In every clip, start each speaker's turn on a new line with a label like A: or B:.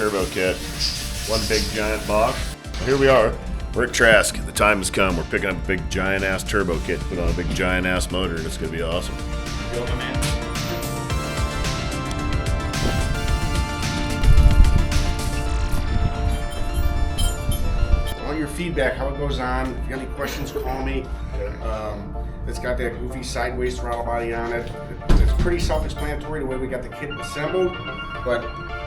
A: turbo kit. One big giant box. Here we are. We're at Trask. The time has come. We're picking up a big giant ass turbo kit, put on a big giant ass motor, and it's gonna be awesome.
B: Yo, my man.
C: All your feedback, how it goes on. If you got any questions, call me. It's got that goofy sideways throttle body on it. It's pretty self-explanatory the way we got the kit assembled, but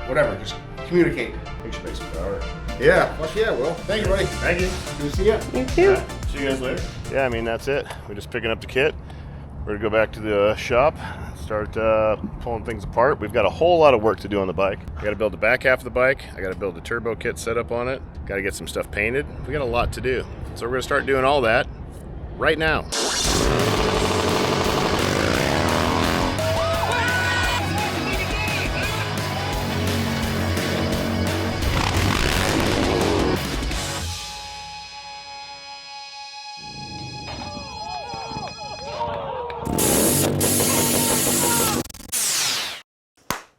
C: whatever, just communicate.
A: Make sure make some power.
C: Yeah, well, yeah, Will. Thank you, buddy.
A: Thank you.
C: Good to see you.
D: You too.
A: Right, see you guys later. Yeah, I mean, that's it. We're just picking up the kit. We're gonna go back to the shop, start pulling things apart. We've got a whole lot of work to do on the bike. I gotta build the back half of the bike. I gotta build the turbo kit set up on it. Gotta get some stuff painted. We got a lot to do. So we're gonna start doing all that right now.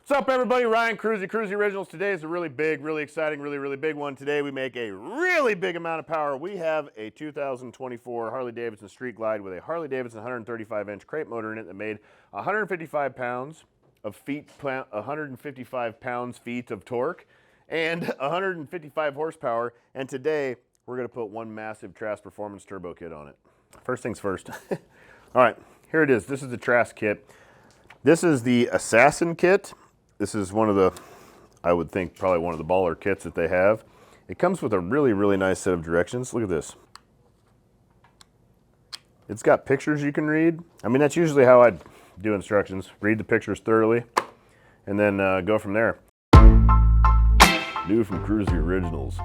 A: What's up, everybody? Ryan, Kruesi Originals. Today is a really big, really exciting, really big one. Today we make a really big amount of power. We have a 2024 Harley Davidson Street Glide with a Harley Davidson 135-inch crate motor in it that made 155 pounds of feet, 155 pounds-feet of torque, and 155 horsepower. And today we're going to put one massive Trask Performance turbo kit on it. First things first. All right, here it is. This is the Trask kit. This is the Assassin kit. This is one of the, I would think, probably one of the baller kits that they have. It comes with a really nice set of directions. Look at this. It's got pictures you can read. I mean, that's usually how I'd do instructions. Read the pictures thoroughly, and then go from there. New from Kruesi Originals.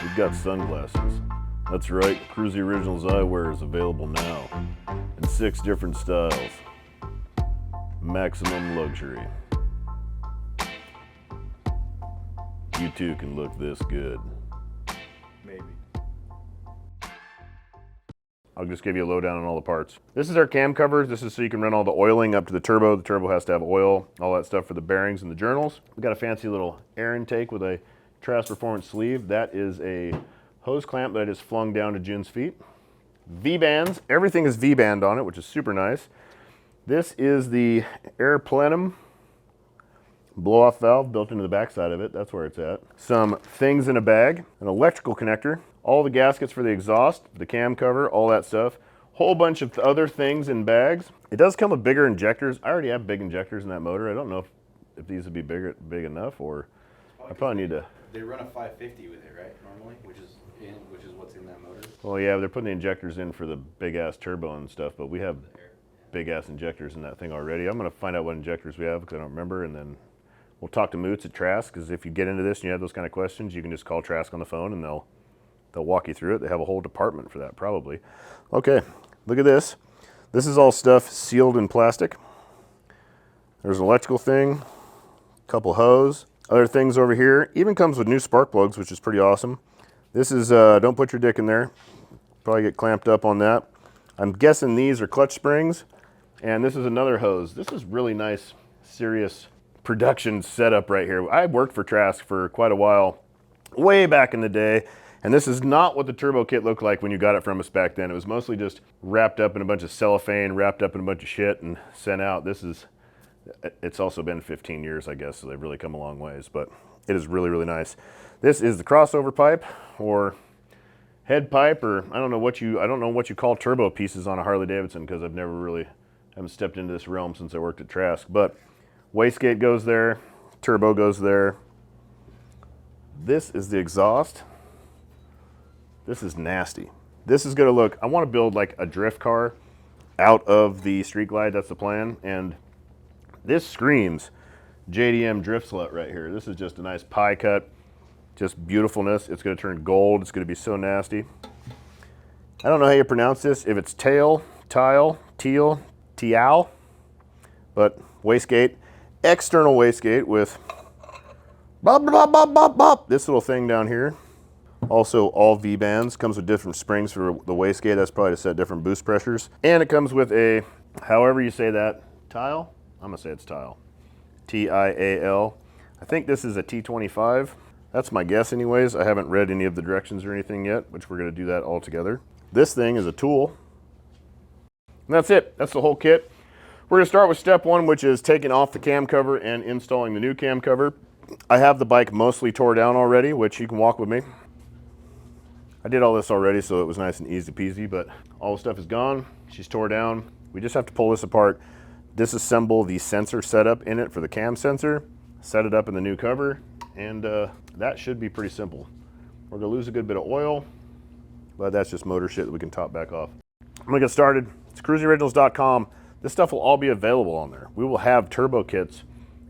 A: We've got sunglasses. That's right, Kruesi Originals eyewear is available now in 6 different styles. Maximum luxury. You too can look this good.
B: Maybe.
A: I'll just give you a lowdown on all the parts. This is our cam covers. This is so you can run all the oiling up to the turbo. The turbo has to have oil, all that stuff for the bearings and the journals. We've got a fancy little air intake with a Trask Performance sleeve. That is a hose clamp that I just flung down to June's feet. V-bands. Everything is V-band on it, which is super nice. This is the air plenum blow-off valve built into the backside of it. That's where it's at. Some things in a bag, an electrical connector, all the gaskets for the exhaust, the cam cover, all that stuff. Whole bunch of other things in bags. It does come with bigger injectors. I already have big injectors in that motor. I don't know if these would be big enough, or I probably need to.
B: They run a 550 with it, right? Normally, which is what's in that motor.
A: Well, yeah, they're putting the injectors in for the big ass turbo and stuff, but we have big ass injectors in that thing already. I'm gonna find out what injectors we have because I don't remember, and then we'll talk to Moots at Trask, because if you get into this and you have those kind of questions, you can just call Trask on the phone and they'll walk you through it. They have a whole department for that, probably. Okay, look at this. This is all stuff sealed in plastic. There's an electrical thing, a couple hose, other things over here. Even comes with new spark plugs, which is pretty awesome. This is, don't put your dick in there. Probably get clamped up on that. I'm guessing these are clutch springs. And this is another hose. This is really nice, serious production setup right here. I worked for Trask for quite a while, way back in the day, and this is not what the turbo kit looked like when you got it from us back then. It was mostly just wrapped up in a bunch of cellophane, wrapped up in a bunch of shit, and sent out. It's also been 15 years, I guess, so they've really come a long ways, but it is really nice. This is the crossover pipe, or head pipe, or I don't know what you call turbo pieces on a Harley Davidson, because I've haven't stepped into this realm since I worked at Trask, but wastegate goes there, turbo goes there. This is the exhaust. This is nasty. This is gonna look, I wanna build like a drift car out of the Street Glide, that's the plan, and this screams JDM drift slut right here. This is just a nice pie cut, just beautifulness. It's gonna turn gold, it's gonna be so nasty. I don't know how you pronounce this, if it's teal, but wastegate. External wastegate with this little thing down here. Also all V-bands, comes with different springs for the wastegate. That's probably to set different boost pressures. And it comes with a, however you say that, tile? I'm gonna say it's tile. T-I-A-L. I think this is a T25. That's my guess anyways. I haven't read any of the directions or anything yet, which we're gonna do that all together. This thing is a tool. And that's it, that's the whole kit. We're gonna start with step one, which is taking off the cam cover and installing the new cam cover. I have the bike mostly tore down already, which you can walk with me. I did all this already, so it was nice and easy peasy, but all the stuff is gone. She's tore down. We just have to pull this apart, disassemble the sensor setup in it for the cam sensor, set it up in the new cover, and that should be pretty simple. We're gonna lose a good bit of oil, but that's just motor shit that we can top back off. I'm gonna get started. It's KruesiOriginals.com. This stuff will all be available on there. We will have turbo kits.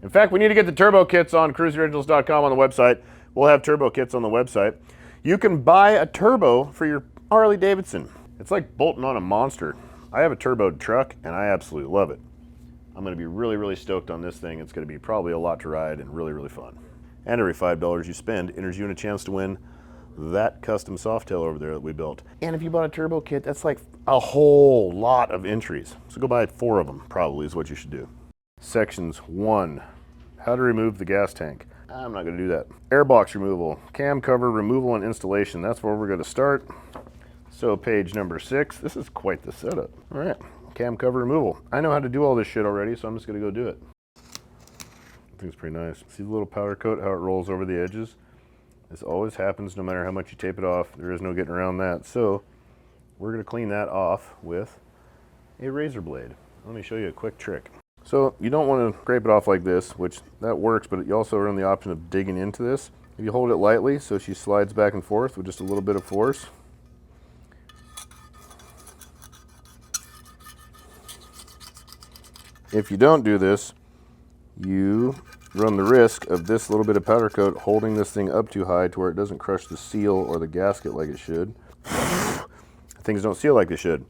A: In fact, we need to get the turbo kits on KruesiOriginals.com on the website. We'll have turbo kits on the website. You can buy a turbo for your Harley Davidson. It's like bolting on a monster. I have a turboed truck and I absolutely love it. I'm gonna be really, really stoked on this thing. It's gonna be probably a lot to ride and really, really fun. And every $5 you spend enters you in a chance to win that custom softail over there that we built. And if you bought a turbo kit, that's like a whole lot of entries. So go buy 4 of them, probably is what you should do. Sections 1, how to remove the gas tank. I'm not gonna do that. Airbox removal, cam cover removal and installation. That's where we're gonna start. So page number 6, this is quite the setup. All right, cam cover removal. I know how to do all this shit already, so I'm just gonna go do it. I think it's pretty nice. See the little powder coat, how it rolls over the edges? This always happens no matter how much you tape it off. There is no getting around that. So we're gonna clean that off with a razor blade. Let me show you a quick trick. So you don't want to scrape it off like this, which that works, but you also run the option of digging into this. If you hold it lightly so she slides back and forth with just a little bit of force. If you don't do this, you run the risk of this little bit of powder coat holding this thing up too high to where it doesn't crush the seal or the gasket like it should. Things don't seal like they should.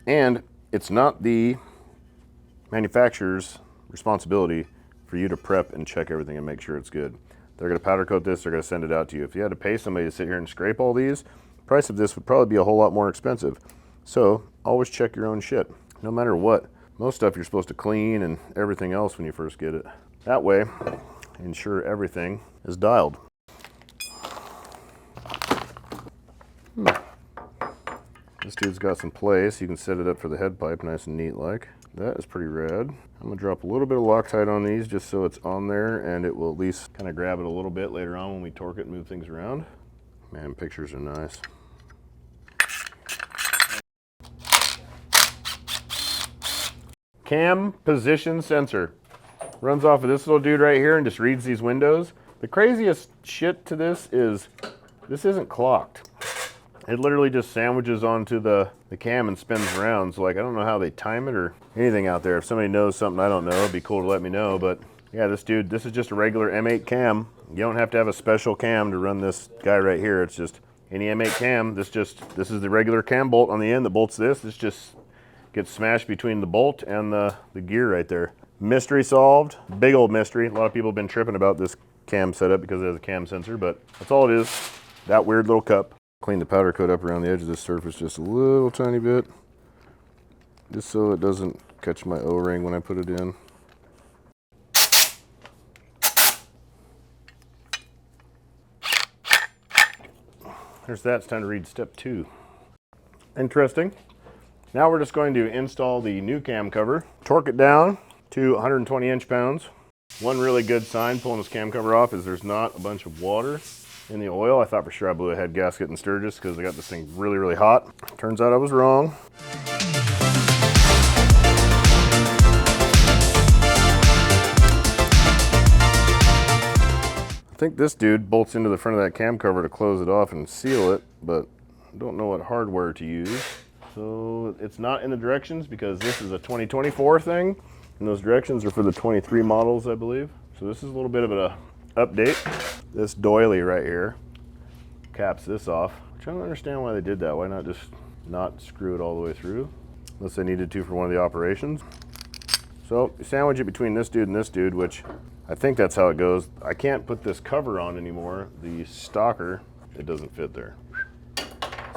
A: And it's not the manufacturer's responsibility for you to prep and check everything and make sure it's good. They're gonna powder coat this, they're gonna send it out to you. If you had to pay somebody to sit here and scrape all these, the price of this would probably be a whole lot more expensive. So always check your own shit, no matter what. Most stuff you're supposed to clean and everything else when you first get it. That way, ensure everything is dialed. This dude's got some play, so you can set it up for the head pipe nice and neat like. That is pretty rad. I'm gonna drop a little bit of Loctite on these just so it's on there and it will at least kind of grab it a little bit later on when we torque it and move things around. Man, pictures are nice. Cam position sensor. Runs off of this little dude right here and just reads these windows. The craziest shit to this is this isn't clocked. It literally just sandwiches onto the cam and spins around. So like, I don't know how they time it or anything out there. If somebody knows something I don't know, it'd be cool to let me know. But yeah, this dude, this is just a regular M8 cam. You don't have to have a special cam to run this guy right here. It's just any M8 cam. This is the regular cam bolt on the end that bolts this. This just gets smashed between the bolt and the gear right there. Mystery solved, big old mystery. A lot of people have been tripping about this cam setup because it has a cam sensor, but that's all it is. That weird little cup. Clean the powder coat up around the edge of this surface just a little tiny bit, just so it doesn't catch my O-ring when I put it in. There's that. It's time to read step 2. Interesting. Now we're just going to install the new cam cover, torque it down to 120 inch-pounds. One really good sign pulling this cam cover off is there's not a bunch of water in the oil. I thought for sure I blew a head gasket in Sturgis because I got this thing really, really hot. Turns out I was wrong. I think this dude bolts into the front of that cam cover to close it off and seal it, but I don't know what hardware to use. So it's not in the directions because this is a 2024 thing, and those directions are for the 23 models, I believe. So this is a little bit of an update. This doily right here caps this off, which I don't understand why they did that. Why not just not screw it all the way through? Unless they needed to for one of the operations. So you sandwich it between this dude and this dude, which I think that's how it goes. I can't put this cover on anymore. The stalker, it doesn't fit there.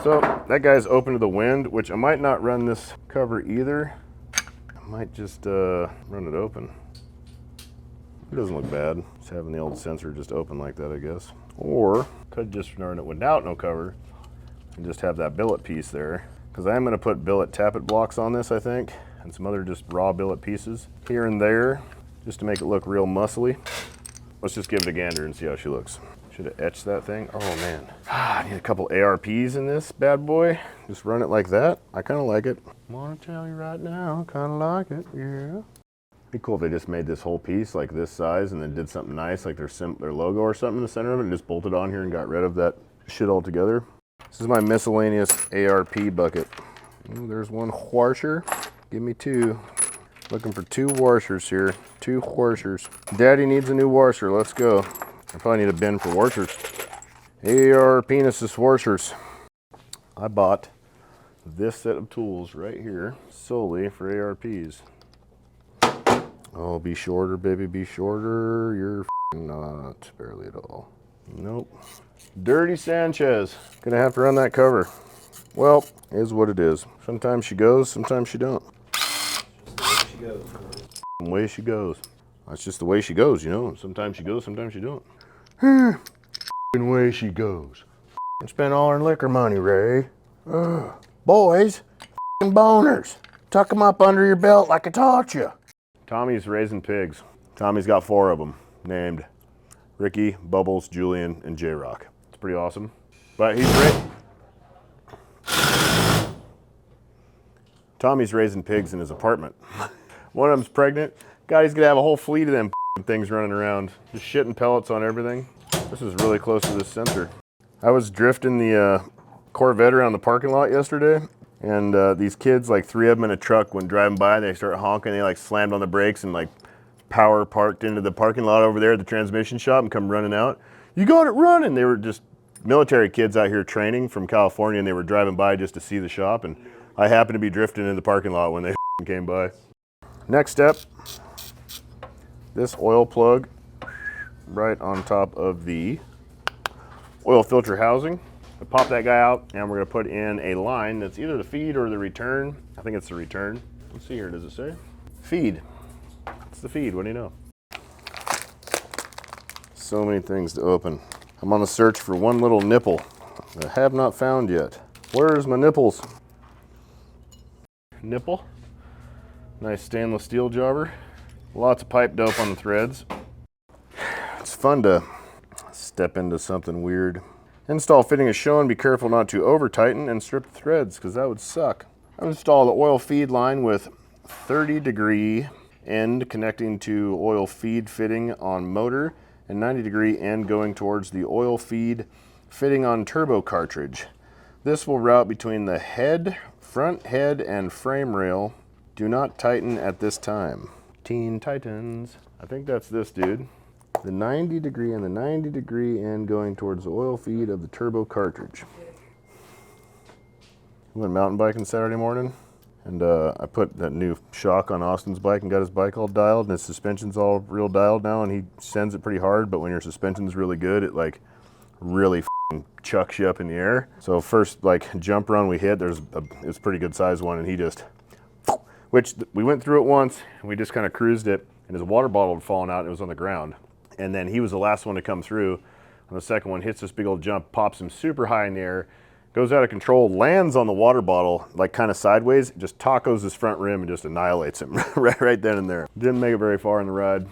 A: So that guy's open to the wind, which I might not run this cover either. I might just run it open. It doesn't look bad. Just having the old sensor just open like that, I guess. Or could just run it without no cover and just have that billet piece there. Because I am going to put billet tappet blocks on this, I think, and some other just raw billet pieces here and there, just to make it look real muscly. Let's just give it a gander and see how she looks. Should have etched that thing. Oh man, I need a couple ARPs in this bad boy. Just run it like that. I kind of like it. I want to tell you right now, I kind of like it, yeah. Be cool if they just made this whole piece like this size and then did something nice, like their logo or something in the center of it, and just bolted on here and got rid of that shit altogether. This is my miscellaneous ARP bucket. Ooh, there's one washer. Give me two. Looking for 2 washers here. 2 washers. Daddy needs a new washer. Let's go. I probably need a bin for washers. AR penises washers. I bought this set of tools right here solely for ARPs. Oh, be shorter, baby, be shorter. You're f***ing not, barely at all. Nope. Dirty Sanchez. Gonna have to run that cover. Well, is what it is. Sometimes she goes, sometimes she don't. The way she goes. That's just the way she goes, you know. Sometimes she goes, sometimes she don't. The way she goes. Spend all her liquor money, Ray. Boys, boners. Tuck them up under your belt like I taught you. Tommy's raising pigs. Tommy's got 4 of them, named Ricky, Bubbles, Julian, and J-Rock. It's pretty awesome. But Tommy's raising pigs in his apartment. One of them's pregnant. God, he's gonna have a whole fleet of them things running around, just shitting pellets on everything. This is really close to this center. I was drifting the Corvette around the parking lot yesterday, and these kids, like 3 of them in a truck, went driving by, they start honking, they like slammed on the brakes and like power parked into the parking lot over there at the transmission shop and come running out. You got it running! They were just military kids out here training from California, and they were driving by just to see the shop, and I happened to be drifting in the parking lot when they came by. Next step, this oil plug right on top of the oil filter housing. I pop that guy out, and we're gonna put in a line that's either the feed or the return. I think it's the return. Let's see here, does it say? Feed. It's the feed, what do you know? So many things to open. I'm on the search for one little nipple that I have not found yet. Where's my nipples? Nipple. Nice stainless steel jobber. Lots of pipe dope on the threads. It's fun to step into something weird. Install fitting is shown. Be careful not to over tighten and strip the threads, because that would suck. I've installed the oil feed line with 30-degree end connecting to oil feed fitting on motor and 90-degree end going towards the oil feed fitting on turbo cartridge. This will route between the head, front head, and frame rail. Do not tighten at this time. Teen Titans. I think that's this dude. The 90-degree and the 90-degree end going towards the oil feed of the turbo cartridge. I went mountain biking Saturday morning, and I put that new shock on Austin's bike and got his bike all dialed, and his suspension's all real dialed now, and he sends it pretty hard, but when your suspension's really good, it like really chucks you up in the air. So first like jump run we hit, it's a pretty good size one, and he just, we went through it once, and we just kind of cruised it, and his water bottle had fallen out, and it was on the ground. And then he was the last one to come through. On the second one, hits this big old jump, pops him super high in the air, goes out of control, lands on the water bottle, like kind of sideways, just tacos his front rim and just annihilates him right then and there. Didn't make it very far in the ride.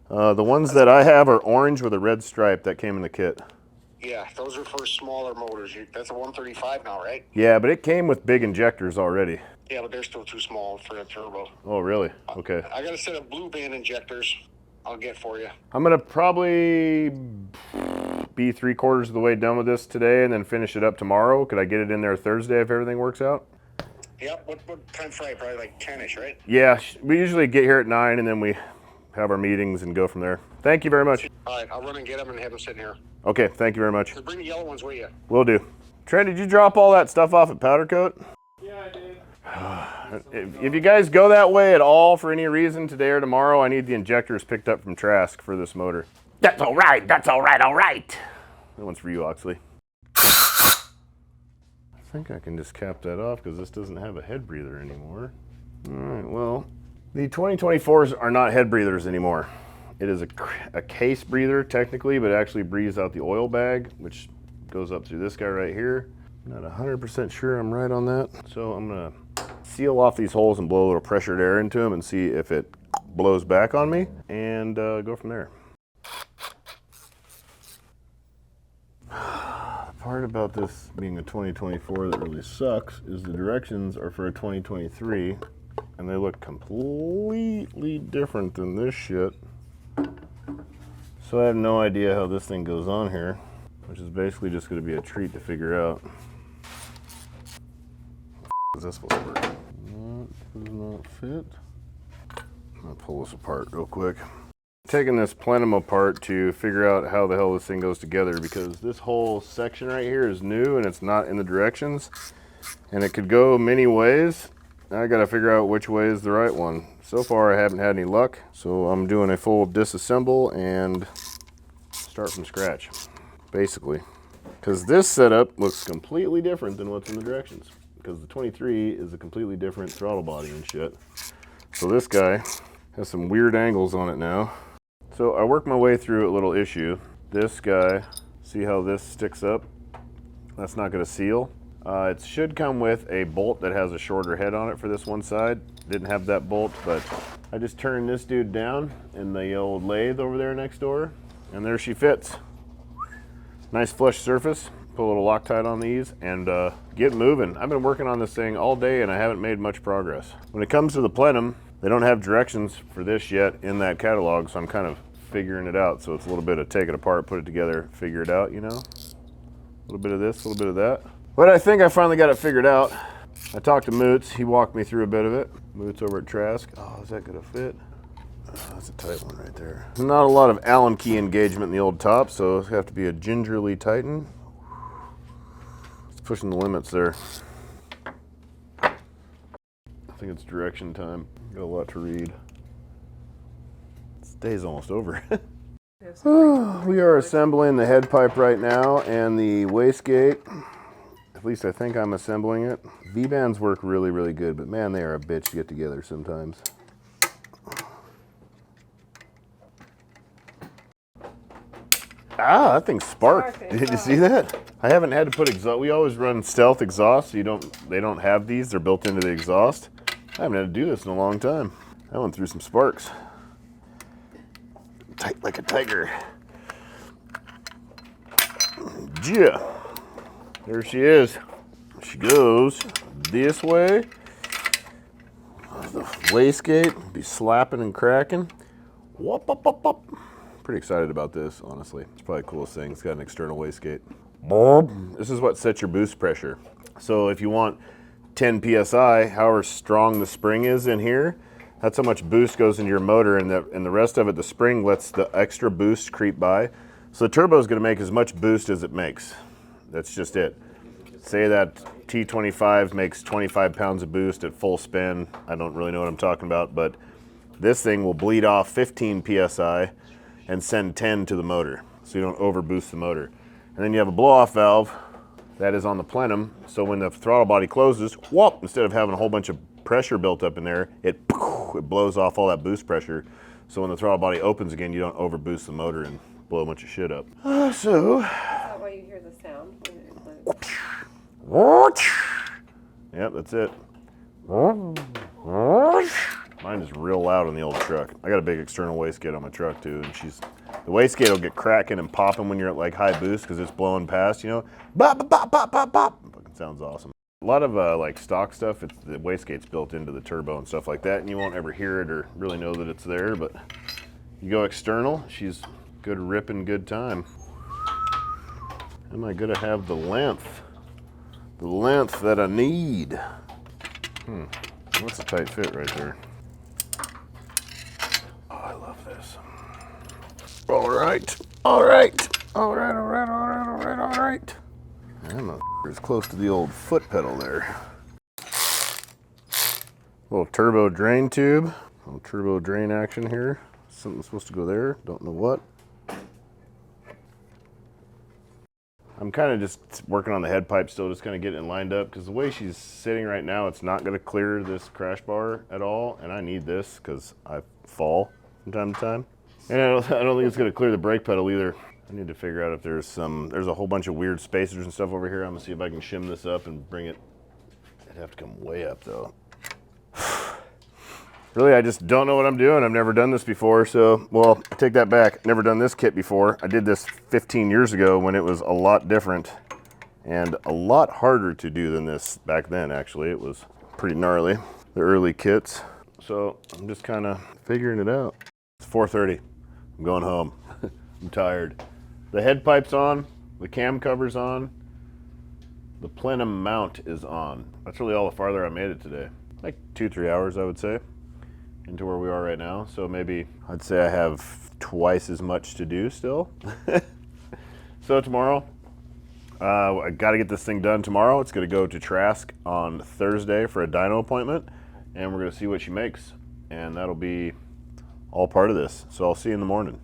A: The ones that I have are orange with a red stripe that came in the kit.
C: Yeah, those are for smaller motors. That's a 135 now, right?
A: Yeah, but it came with big injectors already.
C: Yeah, but they're still too small for a turbo.
A: Oh, really? Okay.
C: I got a set of blue band injectors I'll get for you. I'm
A: gonna probably be 3/4 of the way done with this today and then finish it up tomorrow. Could I get it in there Thursday if everything works out?
C: Yep, what time Friday? Probably like 10-ish, right?
A: Yeah, we usually get here at 9 and then we have our meetings and go from there. Thank you very much.
C: All right, I'll run and get them and have them sitting here.
A: Okay, thank you very much.
C: Just bring the yellow ones with you.
A: Will do. Trent, did you drop all that stuff off at Powder Coat?
B: Yeah, I did.
A: If you guys go that way at all for any reason today or tomorrow, I need the injectors picked up from Trask for this motor. That's all right, all right. That one's for you, Oxley. I think I can just cap that off because this doesn't have a head breather anymore. All right, well, the 2024s are not head breathers anymore. It is a case breather technically, but it actually breathes out the oil bag, which goes up through this guy right here. I'm not 100% sure I'm right on that. So I'm gonna seal off these holes and blow a little pressured air into them and see if it blows back on me, and go from there. The part about this being a 2024 that really sucks is the directions are for a 2023, and they look completely different than this shit. So I have no idea how this thing goes on here, which is basically just going to be a treat to figure out. Is this supposed to work? That does not fit. I'm going to pull this apart real quick. Taking this plenum apart to figure out how the hell this thing goes together, because this whole section right here is new and it's not in the directions, and it could go many ways. I got to figure out which way is the right one. So far I haven't had any luck, so I'm doing a full disassemble and start from scratch, basically. Because this setup looks completely different than what's in the directions, because the 23 is a completely different throttle body and shit. So this guy has some weird angles on it now. So I worked my way through a little issue. This guy, see how this sticks up? That's not going to seal. It should come with a bolt that has a shorter head on it for this one side. Didn't have that bolt, but I just turned this dude down in the old lathe over there next door, and there she fits. Nice flush surface. Put a little Loctite on these and get moving. I've been working on this thing all day and I haven't made much progress. When it comes to the plenum, they don't have directions for this yet in that catalog, so I'm kind of figuring it out. So it's a little bit of take it apart, put it together, figure it out, you know? A little bit of this, a little bit of that. But I think I finally got it figured out. I talked to Moots, he walked me through a bit of it. Moots over at Trask. Oh, is that gonna fit? Oh, that's a tight one right there. Not a lot of Allen key engagement in the old top, so it's have to be a gingerly tighten. It's pushing the limits there. I think it's direction time. Got a lot to read. This day's almost over. We are assembling the head pipe right now and the wastegate. At least I think I'm assembling it. V-bands work really, really good, but man, they are a bitch to get together sometimes. Ah, that thing sparked. Did you see that? I haven't had to put exhaust. We always run stealth exhaust, so they don't have these. They're built into the exhaust. I haven't had to do this in a long time. That went through some sparks. Tight like a tiger. Yeah. There she is. She goes this way. The wastegate be slapping and cracking. Whoop, up, up, up. Pretty excited about this, honestly. It's probably the coolest thing. It's got an external wastegate. This is what sets your boost pressure. So if you want 10 PSI, however strong the spring is in here, that's how much boost goes into your motor, and the rest of it, the spring lets the extra boost creep by. So the turbo is going to make as much boost as it makes. That's just it. Say that T25 makes 25 pounds of boost at full spin. I don't really know what I'm talking about, but this thing will bleed off 15 PSI and send 10 to the motor, so you don't overboost the motor. And then you have a blow-off valve that is on the plenum, so when the throttle body closes, whoop, instead of having a whole bunch of pressure built up in there, it blows off all that boost pressure. So when the throttle body opens again, you don't overboost the motor and blow a bunch of shit up. So.
D: Is that why you hear the sound?
A: Yep, that's it. Mine is real loud on the old truck. I got a big external wastegate on my truck too, and the wastegate will get cracking and popping when you're at like high boost because it's blowing past, you know. Bop, bop, bop, bop, bop. Fucking sounds awesome. A lot of like stock stuff, the wastegate's built into the turbo and stuff like that, and you won't ever hear it or really know that it's there, but you go external, she's good ripping, good time. Am I gonna have the length that I need? That's a tight fit right there. Oh, I love this. All right. I'm as close to the old foot pedal there. Little turbo drain tube. Little turbo drain action here. Something's supposed to go there. Don't know what. I'm kind of just working on the head pipe still, just kind of getting it lined up, because the way she's sitting right now, it's not going to clear this crash bar at all, and I need this because I fall from time to time. And I don't think it's gonna clear the brake pedal either. I need to figure out if there's a whole bunch of weird spacers and stuff over here. I'm gonna see if I can shim this up and bring it. It'd have to come way up though. Really, I just don't know what I'm doing. I've never done this before, so, well, I take that back. Never done this kit before. I did this 15 years ago when it was a lot different and a lot harder to do than this back then, actually. It was pretty gnarly, the early kits. So I'm just kind of figuring it out. It's 4:30. I'm going home. I'm tired. The head pipe's on, the cam cover's on, the plenum mount is on. That's really all the farther I made it today. Like 2-3 hours, I would say, into where we are right now. So maybe I'd say I have twice as much to do still. So tomorrow, I gotta get this thing done tomorrow. It's gonna go to Trask on Thursday for a dyno appointment, and we're gonna see what she makes. And that'll be all part of this. So I'll see you in the morning.